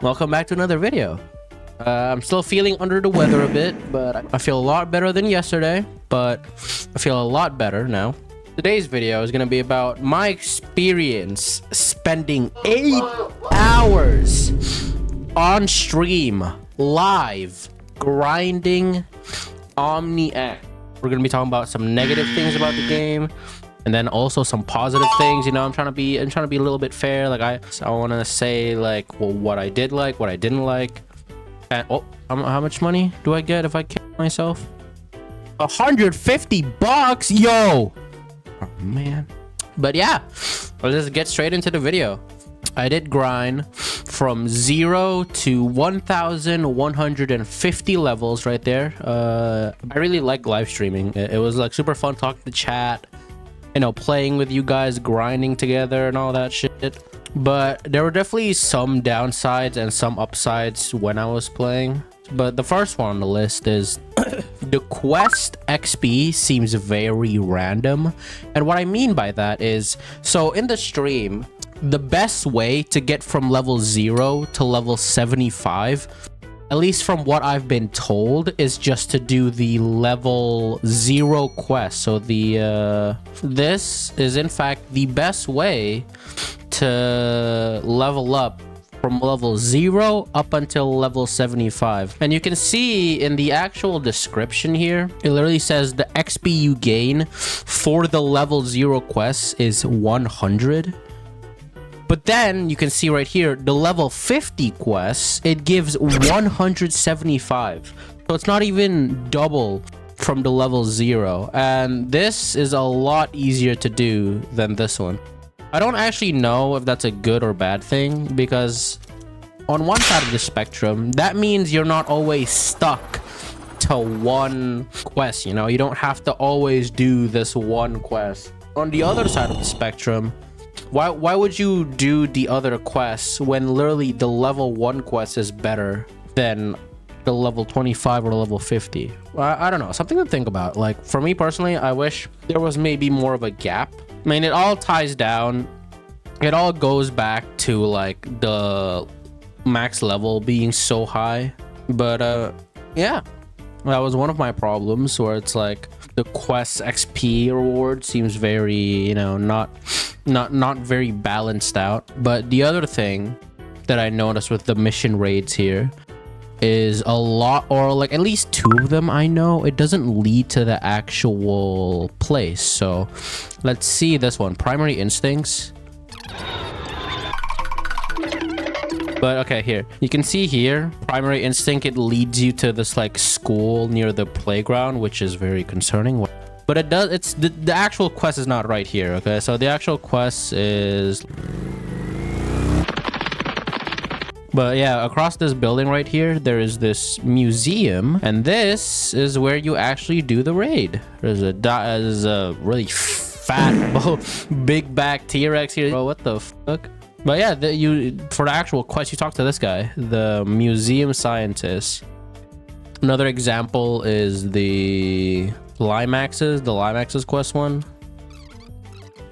Welcome back to another video. I'm still feeling under the weather a bit, but I feel a lot better than yesterday, but I feel a lot better now. Today's video is going to be about my experience spending 8 hours on stream, live, grinding Omni X. We're going to be talking about some negative things about the game, and then also some positive things. You know, I'm trying to be a little bit fair. Like I want to say like, well, what I did like, what I didn't like. And how much money do I get if I kill myself? 150 bucks, yo. Oh man. But yeah, let's just get straight into the video. I did grind from 0 to 1,150 levels right there. I really like live streaming. It was like super fun talking to chat, you know, playing with you guys, grinding together and all that shit. But there were definitely some downsides and some upsides when I was playing. But the first one on the list is the quest XP seems very random. And what I mean by that is, so in the stream, the best way to get from level 0 to level 75, at least from what I've been told, is just to do the level 0 quest. So this is in fact the best way to level up from level 0 up until level 75. And you can see in the actual description here, it literally says the XP you gain for the level 0 quests is 100. But then you can see right here, the level 50 quests, it gives 175. So it's not even double from the level 0. And this is a lot easier to do than this one. I don't actually know if that's a good or bad thing, because on one side of the spectrum, that means you're not always stuck to one quest. You know, you don't have to always do this one quest. On the other side of the spectrum, why would you do the other quests when literally the level 1 quest is better than the level 25 or level 50? I don't know, something to think about. Like for me personally, I wish there was maybe more of a gap. I mean, it all ties down, it all goes back to like the max level being so high. But yeah, that was one of my problems, where it's like the quest XP reward seems very, you know, not very balanced out. But the other thing that I noticed with the mission raids here is a lot, or like at least 2 of them, I know it doesn't lead to the actual place. So let's see this one, primary instincts. But okay, here you can see here, primary instinct, it leads you to this like school near the playground, which is very concerning. But it does, it's the actual quest is not right here. Okay, so the actual quest is, but yeah, across this building right here, there is this museum, and this is where you actually do the raid. There's a really fat, big back T-Rex here. Bro, what the fuck? But yeah, for the actual quest, you talk to this guy, the museum scientist. Another example is the Limax's quest one.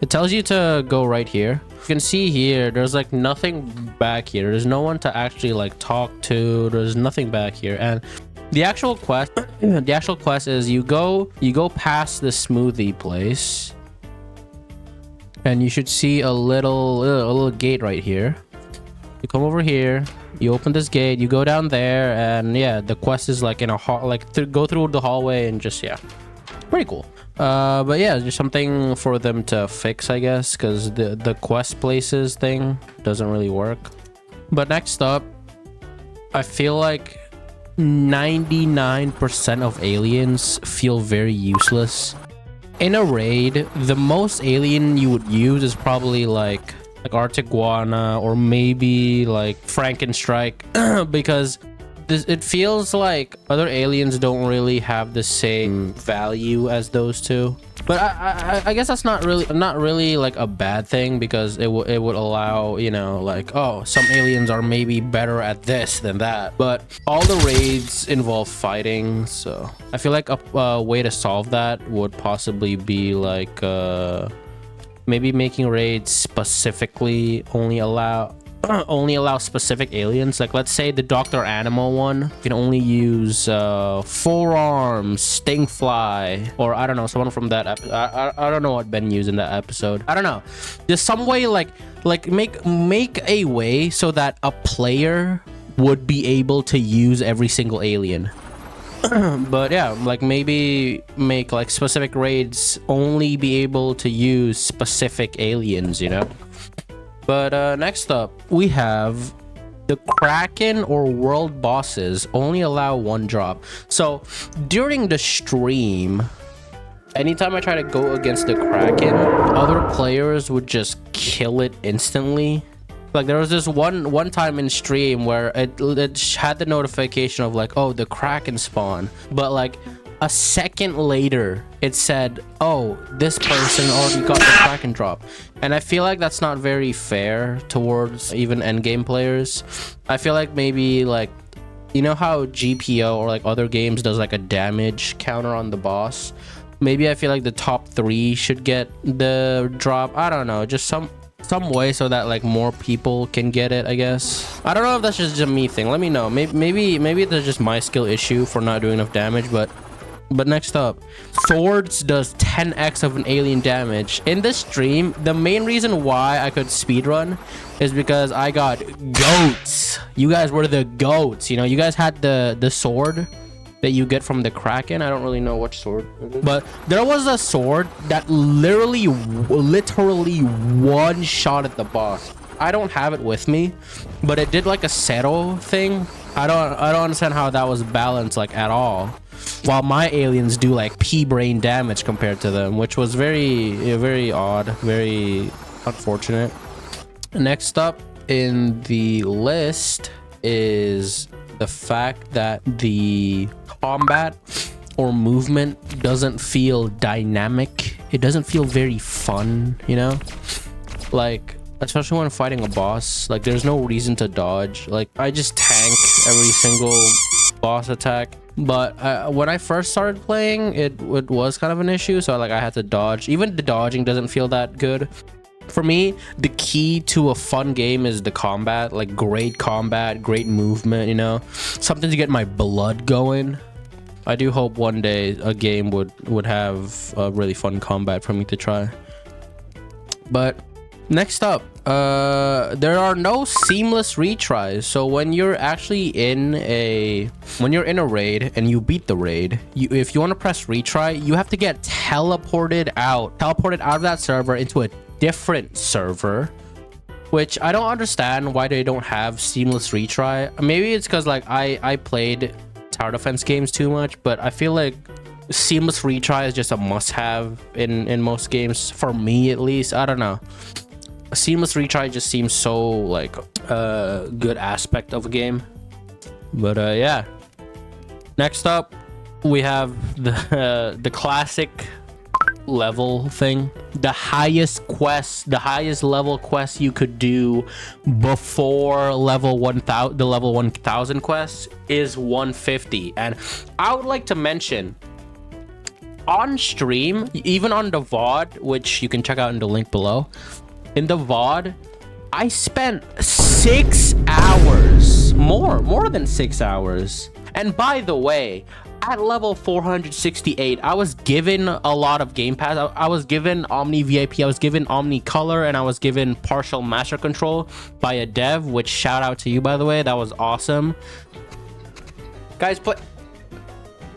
It tells you to go right here. You can see here, there's like nothing back here. There's no one to actually like talk to. There's nothing back here. And the actual quest is you go past the smoothie place, and you should see a little gate right here. You come over here, you open this gate, you go down there, and yeah, the quest is like in a hall, like go through the hallway, and just, yeah, pretty cool. But yeah, just something for them to fix, I guess, because the quest places thing doesn't really work. But next up, I feel like 99% of aliens feel very useless. In a raid, the most alien you would use is probably like Arctic Guana, or maybe like Frankenstrike, because it feels like other aliens don't really have the same value as those two. But I guess that's not really like a bad thing, because it would allow, you know, like, oh, some aliens are maybe better at this than that. But all the raids involve fighting, so I feel like a way to solve that would possibly be like maybe making raids specifically only allow only allow specific aliens. Like, let's say the Dr. Animal one can only use forearms, stingfly, or I don't know, someone from that I don't know what Ben used in that episode. I don't know. There's some way like make a way so that a player would be able to use every single alien. But yeah, like maybe make like specific raids only be able to use specific aliens, you know. But next up we have the Kraken or world bosses only allow one drop. So during the stream, anytime I try to go against the Kraken, other players would just kill it instantly. Like there was this one time in stream where it had the notification of like, oh, the Kraken spawn, but like a second later it said, oh, this person already got the Kraken drop. And I feel like that's not very fair towards even endgame players. I feel like maybe like, you know how GPO or like other games does like a damage counter on the boss? Maybe I feel like the top 3 should get the drop. I don't know, just some way so that like more people can get it, I guess. I don't know if that's just a me thing. Let me know. Maybe there's just my skill issue for not doing enough damage. But next up, Swords does 10x of an alien damage. In this stream, the main reason why I could speedrun is because I got goats. You guys were the goats, you know. You guys had the sword that you get from the Kraken. I don't really know which sword it is, but there was a sword that literally one shot at the boss. I don't have it with me, but it did like a settle thing. I don't understand how that was balanced like at all, while my aliens do like brain damage compared to them, which was very odd, very unfortunate. Next up in the list is the fact that the combat or movement doesn't feel dynamic. It doesn't feel very fun, you know, like especially when fighting a boss. Like there's no reason to dodge. Like I just tank every single boss attack. But when I first started playing, it was kind of an issue, so like I had to dodge. Even the dodging doesn't feel that good. For me, the key to a fun game is the combat, like great combat, great movement, you know, something to get my blood going. I do hope one day a game would have a really fun combat for me to try. But next up, there are no seamless retries. So when you're actually in a raid and you beat the raid, if you want to press retry, you have to get teleported out of that server into a different server, which I don't understand why they don't have seamless retry. Maybe it's because like I played tower defense games too much, but I feel like seamless retry is just a must-have in most games, for me at least. I don't know, a seamless retry just seems so like a good aspect of a game. But yeah, next up we have the classic level thing. The highest level quest you could do before level 1000, the level 1000 quest is 150. And I would like to mention, on stream, even on the VOD, which you can check out in the link below, in the VOD, I spent 6 hours, more than 6 hours. And by the way, at level 468, I was given a lot of game pass. I was given Omni VIP, I was given Omni Color, and I was given partial master control by a dev, which shout out to you, by the way. That was awesome. Guys,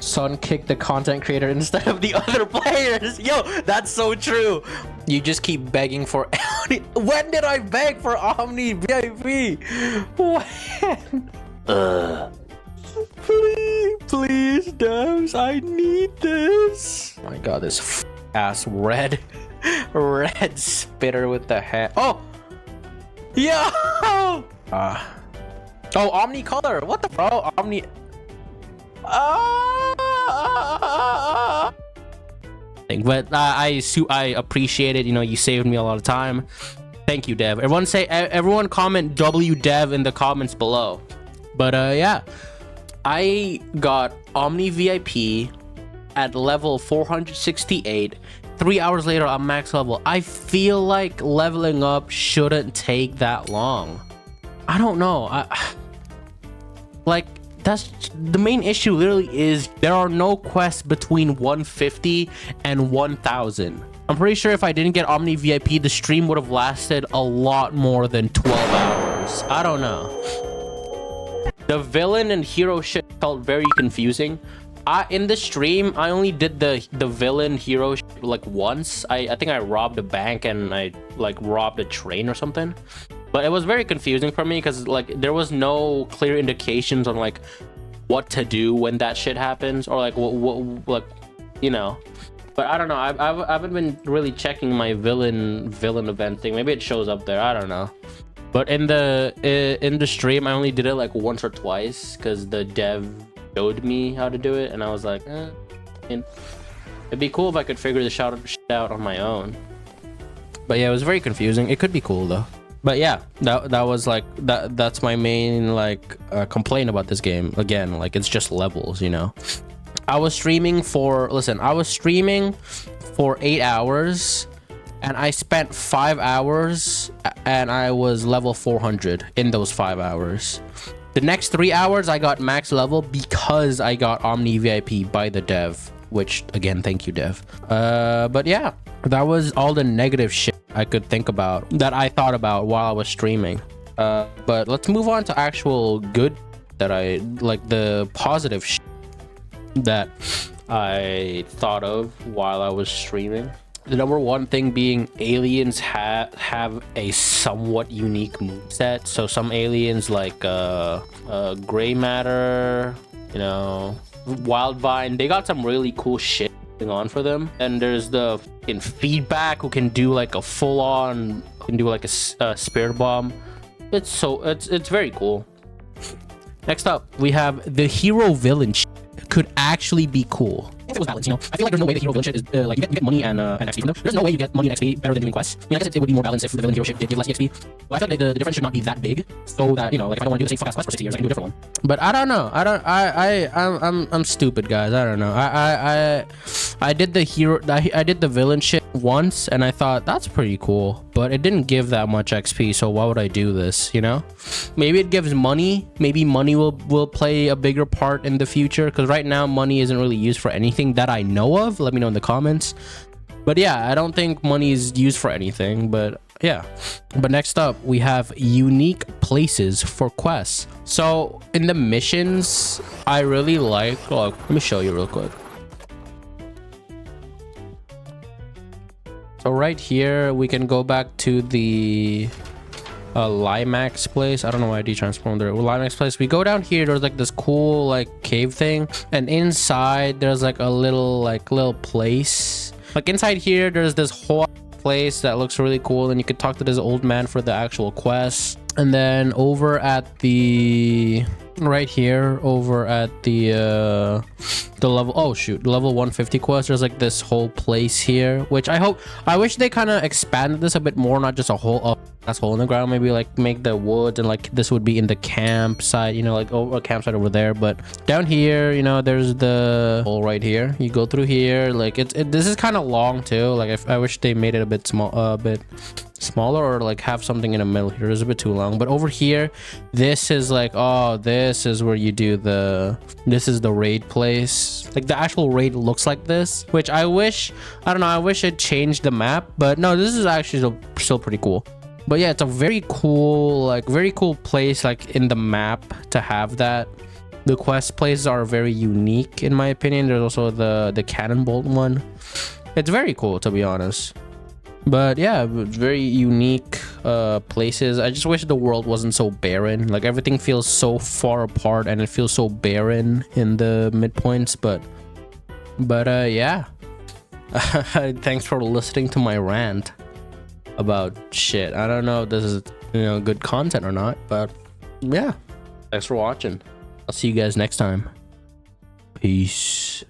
Son kicked the content creator instead of the other players. Yo, that's so true. You just keep begging for Omni. When did I beg for Omni VIP? When? Please, devs, I need this. Oh my god, this ass red spitter with the hat. Oh, yo. Oh, Omni Color. What the bro? Omni. But I appreciate it. You know, you saved me a lot of time. Thank you, Dev. Everyone comment W Dev in the comments below. But yeah, I got Omni VIP at level 468. 3 hours later, I'm max level. I feel like leveling up shouldn't take that long. I don't know. Like, that's the main issue. Literally, is there are no quests between 150 and 1000. I'm pretty sure if I didn't get Omni VIP, the stream would have lasted a lot more than 12 hours. I don't know. The villain and hero shit felt very confusing. In the stream, I only did the villain hero shit like once. I think I robbed a bank and I like robbed a train or something. But it was very confusing for me because like there was no clear indications on like what to do when that shit happens, or like what like, you know. But I don't know. I haven't been really checking my villain event thing. Maybe it shows up there. I don't know. But in the stream, I only did it like once or twice because the dev showed me how to do it, and I was like, it'd be cool if I could figure the shit out on my own. But yeah, it was very confusing. It could be cool though. But yeah, that was like that's my main like complaint about this game. Again, like it's just levels, you know. I was streaming for 8 hours, and I spent 5 hours and I was level 400 in those 5 hours. The next 3 hours I got max level because I got Omni VIP by the dev, which again, thank you, dev. But yeah, that was all the negative shit I could think about, that I thought about while I was streaming. But let's move on to actual good, that I like, the positive shit that I thought of while I was streaming. The number one thing being aliens have a somewhat unique moveset. So some aliens like gray matter, you know, wildvine, they got some really cool shit going on for them. And there's the in feedback who can do like a full-on, can do like a spirit bomb. It's very cool. Next up, we have the hero villain shit. Could actually be cool if it was balanced, you know. I feel like there's no way the hero villain shit is like you get money and XP from them. There's no way you get money and XP better than doing quests. I mean, I guess it would be more balanced if the villain hero shit did give less XP. But I feel like the difference should not be that big, so that, you know, like if I don't want to do the same fuck ass quest for 60 years, I can do a different one. But I don't know. I'm stupid, guys. I don't know. I did the hero, I did the villain shit once, and I thought that's pretty cool, but it didn't give that much XP. So why would I do this? You know, maybe it gives money. Maybe money will play a bigger part in the future, because right now money isn't really used for anything that I know of. Let me know in the comments. But yeah, I don't think money is used for anything. But yeah. But next up, we have unique places for quests. So in the missions, I really like, look, let me show you real quick. So right here, we can go back to the Limax place. I don't know why I de-transformed there. Limax place. We go down here. There's like this cool like cave thing, and inside there's like a little place. Like inside here, there's this whole place that looks really cool, and you could talk to this old man for the actual quest. And then over at the right here, over at the level, oh shoot, level 150 quest, there's like this whole place here, which I wish they kind of expanded this a bit more, not just a whole hole in the ground. Maybe like make the wood, and like this would be in the campsite, you know, like a campsite over there. But down here, you know, there's the hole right here. You go through here, like this is kind of long too. Like I wish they made it a bit smaller, or like have something in the middle here. It's a bit too long. But over here, this is like, oh, this is where you do this is the raid place. Like the actual raid looks like this, which I wish it changed the map. But no, this is actually still pretty cool. But yeah, it's a very cool place, like in the map, to have that. The quest places are very unique in my opinion. There's also the cannonbolt one. It's very cool, to be honest. But yeah, very unique places. I just wish the world wasn't so barren. Like everything feels so far apart, and it feels so barren in the midpoints. But yeah. Thanks for listening to my rant about shit. I don't know if this is, you know, good content or not, but yeah. Thanks for watching. I'll see you guys next time. Peace.